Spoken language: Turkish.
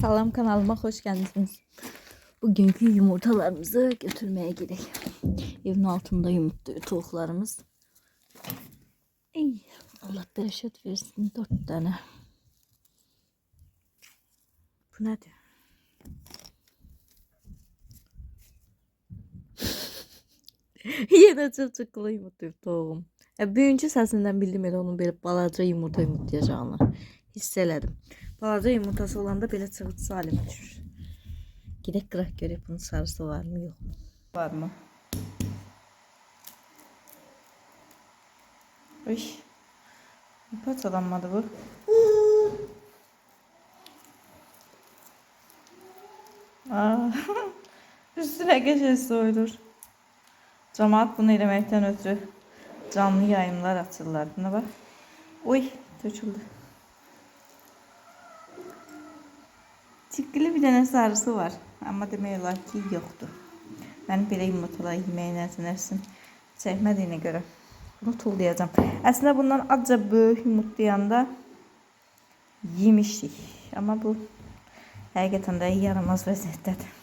Salam, kanalıma hoş geldiniz. Bugünkü yumurtalarımızı götürmeye gidelim. Evin altında yumurtluyor tavuklarımız. Ey, Allah bereket versin, 4 tane. Bu nedir? Yine çocuklu yumurtluyor tavuğum. Büyüyünce sesinden bildim elə onun böyle balaca yumurta yumurtlayacağını hiss elədim. Balaca yumurtası olanda belə çığırtısı halimə düşür. Gidək qıraq görək bunun sarısı var mı, yox mu? Var mı? Uy. Parçalanmadı bu. Aa, üstüne geçesi oydur. Cemaat bunu eləməkdən ötürü canlı yayımlar açırlar. Buna bak. Uy, töküldü. Çikili bir dənə sarısı var. Amma demək olar ki, yoxdur. Mən belə yumurtalar yeməyə nəzərsin çəkmədiyinə görə bunu tullayacağım. Əslində bundan azca böyük yumurtlayanda yemişdik. Amma bu həqiqətən də yaramaz vəziyyətdədir.